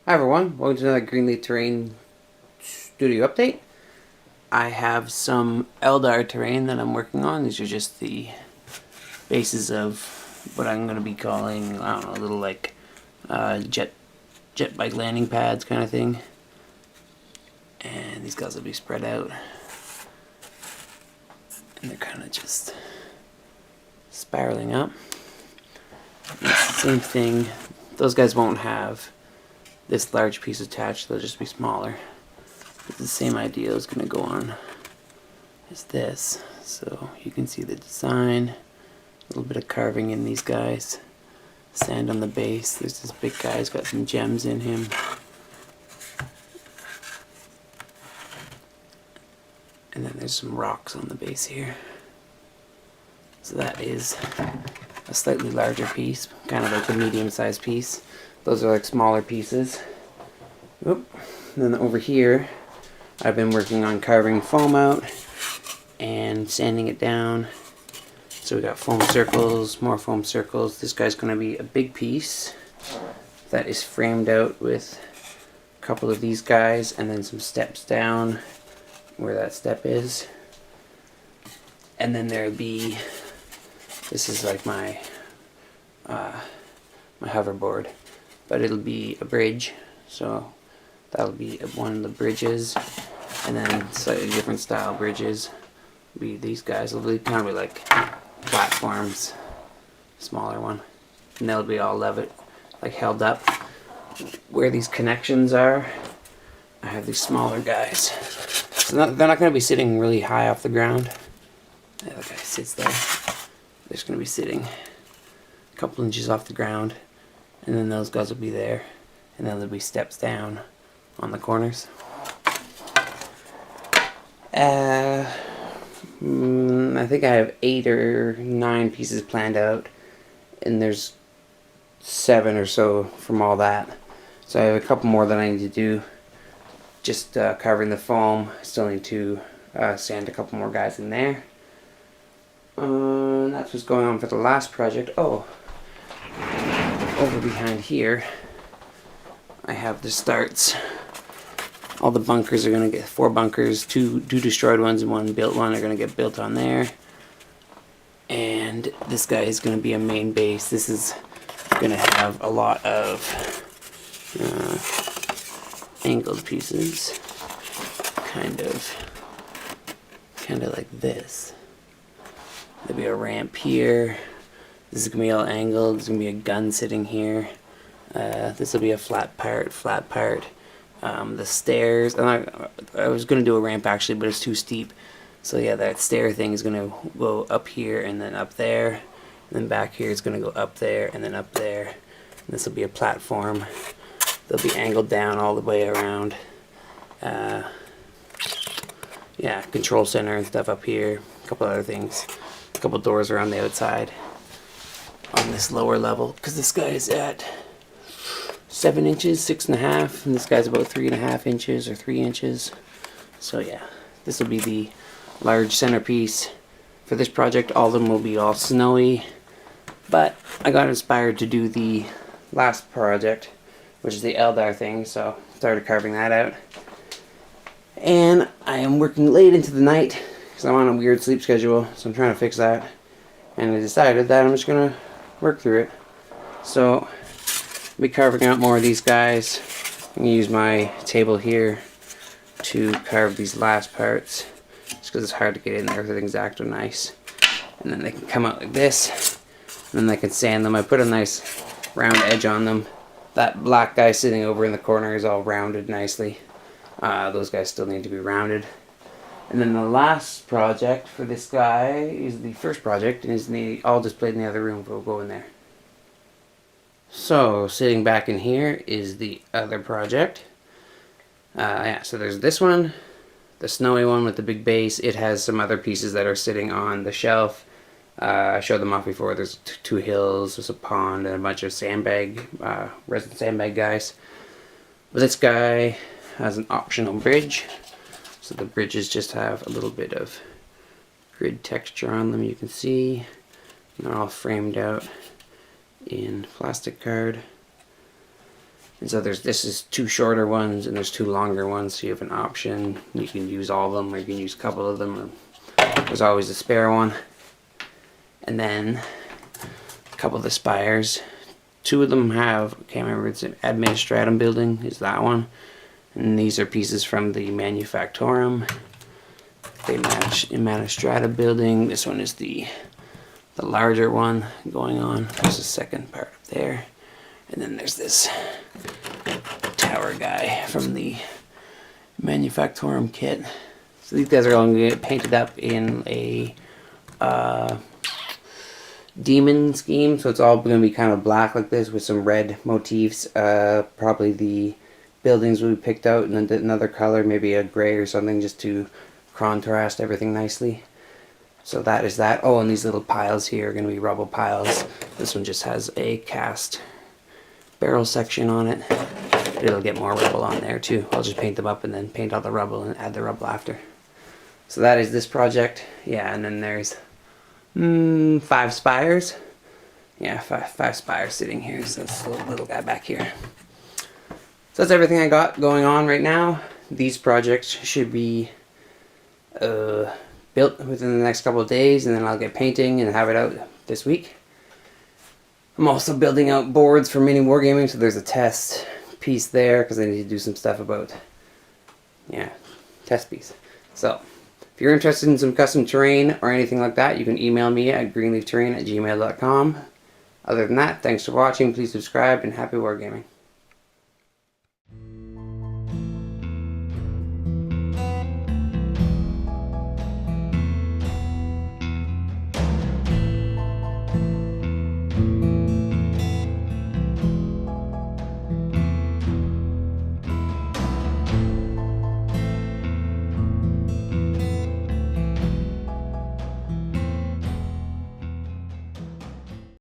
Hi everyone, welcome to another Greenleaf Terrain studio update. I have some Eldar terrain that I'm working on. These are just the bases of what I'm going to be calling, I don't know, a little like jet bike landing pads kind of thing. And these guys will be spread out. And they're kind of just spiraling up. And it's the same thing. Those guys won't have this large piece attached, they'll just be smaller. But the same idea is going to go on as this. So you can see the design, a little bit of carving in these guys, sand on the base. There's this big guy, he's got some gems in him. And then there's some rocks on the base here. So that is a slightly larger piece, kind of like a medium-sized piece. Those are like smaller pieces. Oop. And then over here, I've been working on carving foam out and sanding it down. So we got foam circles, more foam circles. This guy's going to be a big piece that is framed out with a couple of these guys and then some steps down where that step is. And then there'll be, this is like my my hoverboard, but it'll be a bridge, so that'll be one of the bridges, and then slightly different style bridges will be these guys. Will be kind of like platforms, smaller one, and they'll be all like held up. Where these connections are, I have these smaller guys. So they're not going to be sitting really high off the ground. The other guy sits there. They're just going to be sitting a couple inches off the ground, and then those guys will be there, and then there'll be steps down on the corners. I think I have 8 or 9 pieces planned out, and there's 7 or so from all that. So I have a couple more that I need to do. Just covering the foam. I still need to sand a couple more guys in there. That's what's going on for the last project. Oh, over behind here, I have the starts. All the bunkers are going to get 4 bunkers, two destroyed ones and 1 built one are going to get built on there. And this guy is going to be a main base. This is going to have a lot of angled pieces, kind of like this. There'll be a ramp here. This is going to be all angled. There's going to be a gun sitting here. This will be a flat part. The stairs, and I was going to do a ramp actually, but it's too steep. So yeah, that stair thing is going to go up here and then up there. And then back here it's going to go up there and then up there. And this will be a platform. They'll be angled down all the way around. Yeah, control center and stuff up here. A couple other things. A couple doors around the outside on this lower level, because this guy is at 7 inches, 6.5, and this guy's about 3.5 inches or 3 inches. So yeah, this will be the large centerpiece for this project. All of them will be all snowy, but I got inspired to do the last project, which is the Eldar thing, so started carving that out. And I am working late into the night because I'm on a weird sleep schedule, so I'm trying to fix that. And I decided that I'm just gonna work through it. So I'll be carving out more of these guys. I'm gonna use my table here to carve these last parts, just because it's hard to get in there. Everything's X-Acto nice, and then they can come out like this, and then I can sand them. I put a nice round edge on them. That black guy sitting over in the corner is all rounded nicely. Those guys still need to be rounded. And then the last project for this guy is the first project, and is all displayed in the other room, but we'll go in there. So, sitting back in here is the other project. Yeah, so there's this one, the snowy one with the big base. It has some other pieces that are sitting on the shelf. I showed them off before. There's 2 hills, there's a pond, and a bunch of sandbag, resin sandbag guys. But this guy has an optional bridge. So the bridges just have a little bit of grid texture on them, you can see. And they're all framed out in plastic card. And so this is 2 shorter ones and there's 2 longer ones, so you have an option. You can use all of them, or you can use a couple of them, or there's always a spare one. And then a couple of the spires. 2 of them have, I can't remember, it's an Administratum building, is that one. And these are pieces from the Manufactorum. They match Administrata building. This one is the larger one going on. There's the second part up there. And then there's this tower guy from the Manufactorum kit. So these guys are all going to get painted up in a demon scheme. So it's all going to be kind of black like this with some red motifs. Probably the buildings will be picked out and then another color, maybe a gray or something, just to contrast everything nicely. So that is that. Oh, and these little piles here are going to be rubble piles. This one just has a cast barrel section on it. It'll get more rubble on there too. I'll just paint them up and then paint all the rubble and add the rubble after. So that is this project. Yeah, and then there's 5 spires. Yeah, five spires sitting here. So this little guy back here. So that's everything I got going on right now. These projects should be built within the next couple of days, and then I'll get painting and have it out this week. I'm also building out boards for mini wargaming, so there's a test piece there because I need to do some stuff about, yeah, test piece. So if you're interested in some custom terrain or anything like that, you can email me at greenleafterrain@gmail.com. Other than that, thanks for watching. Please subscribe and happy wargaming.